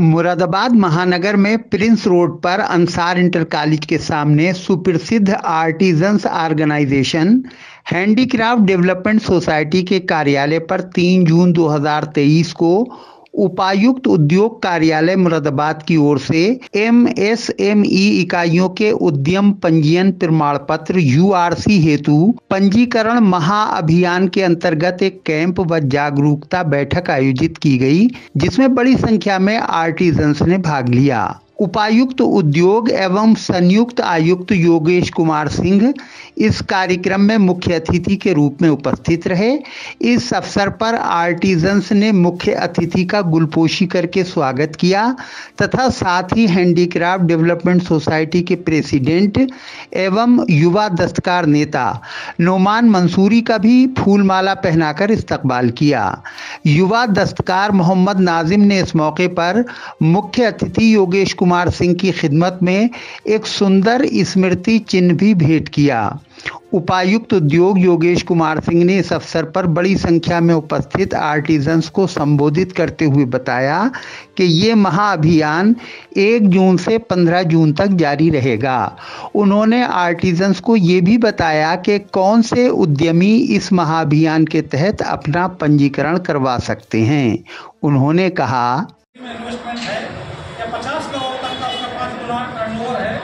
मुरादाबाद महानगर में Prince road पर अंसार इंटर कॉलेज के सामने सुप्रसिद्ध artisans organisation handicraft development society के कार्यालय पर 3 जून 2023 को उपायुक्त उद्योग कार्यालय मुरादाबाद की ओर से एमएसएमई इकाइयों के उद्यम पंजीयन प्रमाण पत्र यूआरसी हेतु पंजीकरण महाअभियान के अंतर्गत एक कैंप व जागरूकता बैठक आयोजित की गई, जिसमें बड़ी संख्या में आर्टिजन्स ने भाग लिया। उपायुक्त उद्योग एवं संयुक्त आयुक्त योगेश कुमार सिंह इस कार्यक्रम में मुख्य अतिथि के रूप में उपस्थित रहे। इस अवसर पर आर्टिजन्स ने मुख्य अतिथि का गुलपोशी करके स्वागत किया तथा साथ ही हैंडीक्राफ्ट डेवलपमेंट सोसाइटी के प्रेसिडेंट एवं युवा दस्तकार नेता नोमान मंसूरी का भी फूलमाला पहनाकर इस्तकबाल किया। युवा दस्तकार मोहम्मद नाजिम ने इस मौके पर मुख्य अतिथि योगेश कुमार सिंह की खिदमत में एक सुंदर स्मृति चिन्ह भी भेंट किया। उपायुक्त उद्योग योगेश कुमार सिंह ने इस अवसर पर बड़ी संख्या में उपस्थित आर्टिजन्स को संबोधित करते हुए बताया कि ये महाअभियान 1 जून से 15 जून तक जारी रहेगा। उन्होंने आर्टिजन्स को ये भी बताया कि कौन से उद्यमी इस महाअभियान के तहत अपना पंजीकरण करवा सकते हैं। उन्होंने कहा, 50 करोड़ तक का उसका 5 गुना टर्नओवर है,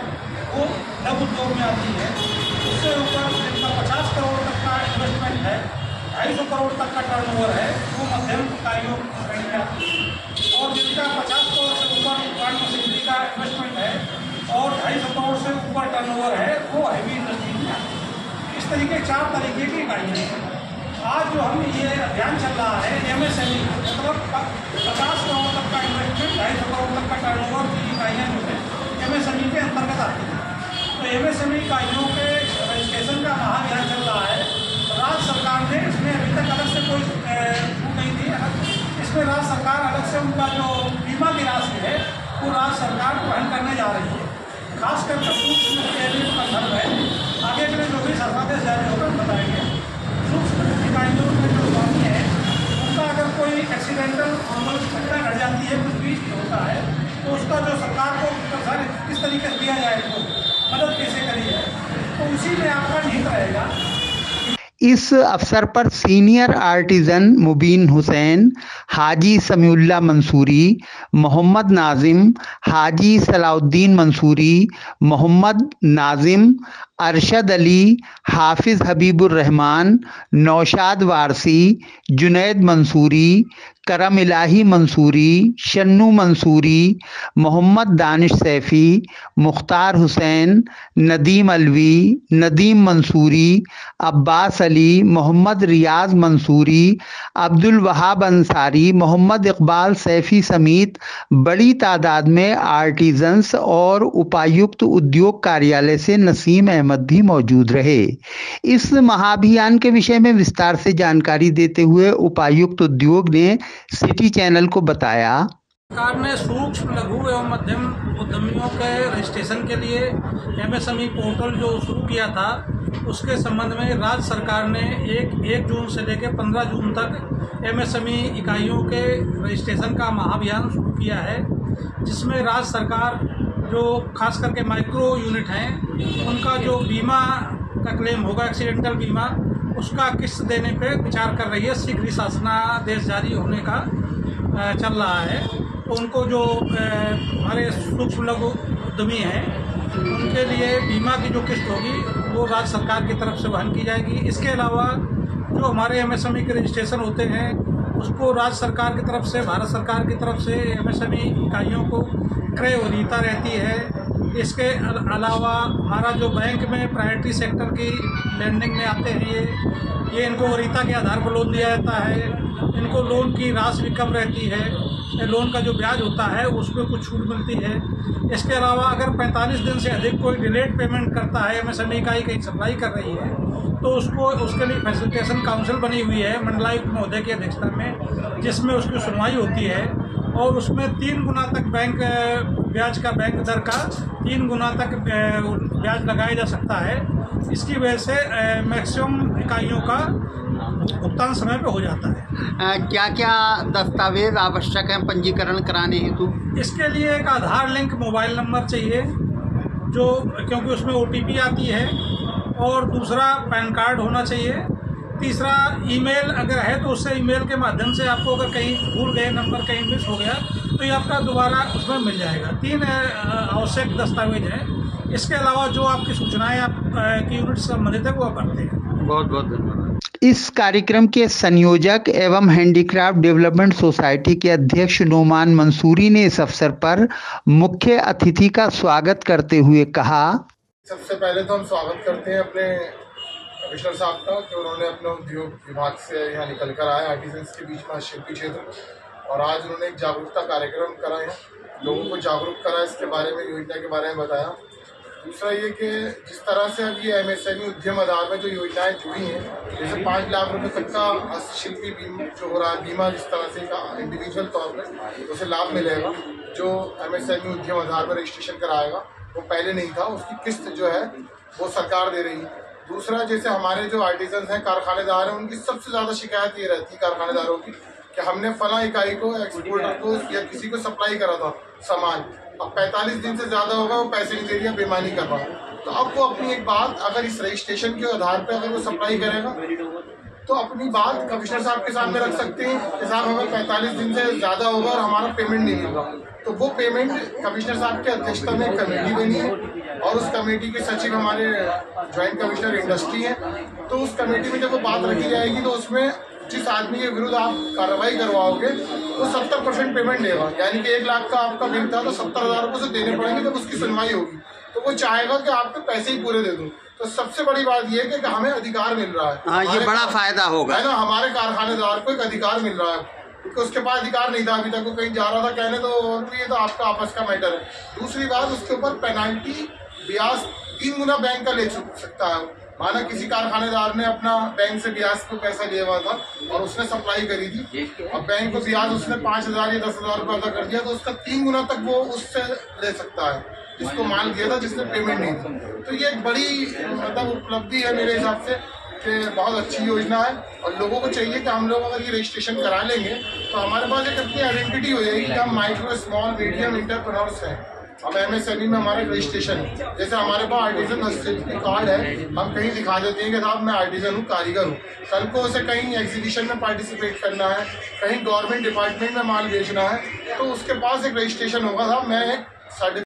वो लघु उद्योग में आती है। उससे ऊपर जिनका 50 करोड़ तक का इन्वेस्टमेंट है, 250 करोड़ तक का टर्नओवर है, वो मध्यम इकाइयों श्रेणी में आती है। और जिनका 50 करोड़ से ऊपर प्लांट मशीनरी का इन्वेस्टमेंट है और 250 करोड़ से ऊपर टर्नओवर है, वो हैवी इंडस्ट्री में आती है। इस तरीके 4 तरीके की इकाइयाँ हैं। आज जो हम ये अभियान चल रहा है एमएसएमई, मतलब 50 करोड़ तक का इन्वेस्टमेंट, 250 करोड़ तक का टर्नओवर की इकाइयाँ जो है एमएसएमई के अंतर्गत आती हैं। तो एमएसएमई इकाइयों के रजिस्ट्रेशन का महाअभियान चल रहा है। राज्य सरकार ने इसमें अभी तक अलग से कोई छूट नहीं दी। इसमें राज्य सरकार अलग से उनका जो बीमा की राशि है वो राज्य सरकार वहन करने जा रही है। खासकर सूक्ष्म संदर्भ है, आगे के लिए जो भी सरकार जारी होगा बताएंगे। सूक्ष्म इकाइयों में जो स्वामी है उनका अगर कोई एक्सीडेंटल घटना घट जाती है, कुछ भी होता है, तो उसका जो सरकार को किस तरीके से दिया जाए, तो मदद कैसे करी जाए, तो उसी में आपका निहित रहेगा। इस अवसर पर सीनियर आर्टिजन मुबीन हुसैन, हाजी समीउल्लाह मंसूरी, मोहम्मद नाजिम, हाजी सलाउद्दीन मंसूरी, मोहम्मद नाजिम, अरशद अली, हाफिज हबीबुर रहमान, नौशाद वारसी, जुनैद मंसूरी, करम इलाही मंसूरी, शन्नू मंसूरी, मोहम्मद दानिश सैफ़ी, मुख्तार हुसैन, नदीम अलवी, नदीम मंसूरी, अब्बास अली, मोहम्मद रियाज मंसूरी, अब्दुल वहाब अंसारी, मोहम्मद इकबाल सैफ़ी समेत बड़ी तादाद में आर्टिजन्स और उपायुक्त उद्योग कार्यालय से नसीम अहमद भी मौजूद रहे। इस महाअभियान के विषय में विस्तार से जानकारी देते हुए उपायुक्त उद्योग ने सिटी चैनल को बताया, सरकार ने सूक्ष्म लघु एवं मध्यम उद्यमियों के रजिस्ट्रेशन के लिए एमएसएमई पोर्टल जो शुरू किया था, उसके संबंध में राज्य सरकार ने 1 जून से लेकर 15 जून तक एमएसएमई इकाइयों के रजिस्ट्रेशन का महाअभियान शुरू किया है, जिसमें राज्य सरकार जो खास करके माइक्रो यूनिट हैं उनका जो बीमा का क्लेम होगा, एक्सीडेंटल बीमा, उसका किस्त देने पे विचार कर रही है। शीघ्र शासनादेश जारी होने का चल रहा है। तो उनको जो हमारे सूक्ष्म लघु उद्यमी हैं उनके लिए बीमा की जो किस्त होगी वो राज्य सरकार की तरफ से वहन की जाएगी। इसके अलावा जो हमारे एमएसएमई के रजिस्ट्रेशन होते हैं उसको राज्य सरकार की तरफ से, भारत सरकार की तरफ से एमएसएमई इकाइयों को क्रय वरीयता रहती है। इसके अलावा हमारा जो बैंक में प्रायोरिटी सेक्टर की लैंडिंग में आते हैं ये इनको वरीयता के आधार पर लोन दिया जाता है। इनको लोन की राशि भी कम रहती है, लोन का जो ब्याज होता है उसमें कुछ छूट मिलती है। इसके अलावा अगर 45 दिन से अधिक कोई डिलेड पेमेंट करता है, एमएसएमई इकाई कहीं सप्लाई कर रही है, तो उसके लिए फैसिलिटेशन काउंसिल बनी हुई है मंडलायुक्त महोदय की अध्यक्षता में, जिसमें उसकी सुनवाई होती है और उसमें 3 गुना तक बैंक ब्याज का, बैंक दर का 3 गुना तक ब्याज लगाया जा सकता है। इसकी वजह से मैक्सिमम इकाइयों का भुगतान समय पे हो जाता है। क्या क्या दस्तावेज आवश्यक हैं पंजीकरण कराने हेतु? इसके लिए एक आधार लिंक मोबाइल नंबर चाहिए, जो क्योंकि उसमें OTP आती है, और दूसरा पैन कार्ड होना चाहिए। तीसरा ईमेल अगर है तो उससे ईमेल के माध्यम से आपको अगर कहीं भूल गए, नंबर कहीं मिस हो गया, तो ये आपका दोबारा उसमें मिल जाएगा। 3 आवश्यक दस्तावेज हैं। इसके अलावा जो आपकी सूचनाएं आपकी यूनिट से संबंधित है वो आप भरते हैं। बहुत बहुत धन्यवाद। इस कार्यक्रम के संयोजक एवं हैंडीक्राफ्ट डेवलपमेंट सोसाइटी के अध्यक्ष नोमान मंसूरी ने इस अवसर पर मुख्य अतिथि का स्वागत करते हुए कहा, सबसे पहले तो हम स्वागत करते हैं अपने कमिश्नर साहब का कि उन्होंने अपने उद्योग विभाग से यहाँ निकल कर आए आर्टिजन्स के बीच में शिल्पी क्षेत्र, और आज उन्होंने एक जागरूकता कार्यक्रम करा है, लोगों को जागरूक करा, इसके बारे में, योजना के बारे में बताया। दूसरा ये कि जिस तरह से अब ये MSME उद्यम आधार में जो योजनाएं जुड़ी हैं, जैसे 5 लाख रुपए तक का हस्तशिल्पी बीमा जो हो रहा है, बीमा जिस तरह से का इंडिविजुअल तौर पर उसे लाभ मिलेगा, जो MSME उद्यम आधार पर रजिस्ट्रेशन कराएगा वो पहले नहीं था, उसकी किस्त जो है वो सरकार दे रही है। दूसरा, जैसे हमारे जो आर्टिजन्स हैं, कारखानेदार हैं, उनकी सबसे ज़्यादा शिकायत ये रहती है कारखानेदारों की कि हमने फला इकाई को, एक्सपोर्टर को या किसी को सप्लाई करा था सामान, अब 45 दिन से ज़्यादा होगा, वो पैसे नहीं दे रही, बेईमानी कर रहा है। तो अब वो अपनी एक बात अगर इस रजिस्ट्रेशन के आधार पर अगर वो सप्लाई करेगा तो अपनी बात कमिश्नर साहब के सामने रख सकते हैं कि साहब हमें 45 दिन से ज़्यादा होगा और हमारा पेमेंट नहीं मिल रहा, तो वो पेमेंट कमिश्नर साहब की अध्यक्षता में एक कमेटी बनी है, और उस कमेटी के सचिव हमारे ज्वाइंट कमिश्नर इंडस्ट्री हैं। तो उस कमेटी में जब वो बात रखी जाएगी तो उसमें जिस आदमी के विरुद्ध आप कार्रवाई करवाओगे वो 70% पेमेंट देगा, यानी कि 1 लाख का आपका बिल था तो 70,000 रुपये से देने पड़ेंगे जब उसकी सुनवाई होगी, तो वो चाहेगा कि आपके पैसे ही पूरे दे दूँ। तो सबसे बड़ी बात यह है कि हमें अधिकार मिल रहा है। हाँ, ये बड़ा फायदा होगा, है ना, हमारे कारखानेदार को एक अधिकार मिल रहा है, क्योंकि उसके पास अधिकार नहीं था अभी तक, वो कहीं जा रहा था कहने, तो ये तो आपका आपस का मैटर है। दूसरी बात, उसके ऊपर पेनाल्टी ब्याज 3 गुना बैंक का ले सकता है। माना किसी कारखानेदार ने अपना बैंक से ब्याज को पैसा लिया हुआ था और उसने सप्लाई करी थी, अब बैंक को ब्याज उसने 5,000 या 10,000 रुपये अदा कर दिया, तो उसका 3 गुना तक वो उससे ले सकता है जिसको माल दिया था, जिसने पेमेंट नहीं थी। तो ये एक बड़ी मतलब उपलब्धि है मेरे हिसाब से कि बहुत अच्छी योजना है, और लोगों को चाहिए कि हम लोग अगर ये रजिस्ट्रेशन करा लेंगे तो हमारे पास एक अपनी आइडेंटिटी हो जाएगी कि हम माइक्रो, स्मॉल, मीडियम इंटरप्रेन्योर्स हैं। अब MSME में हमारा रजिस्ट्रेशन है, जैसे हमारे पास आर्टिजन हस्तशिल्पी कार्ड है, हम कहीं दिखा देते हैं कि साहब मैं आर्टिजन हूँ, कारीगर हूँ। कल को उसे कहीं एग्जीबिशन में पार्टिसिपेट करना है, कहीं गवर्नमेंट डिपार्टमेंट में माल बेचना है, तो उसके पास एक रजिस्ट्रेशन होगा, साहब मैं एक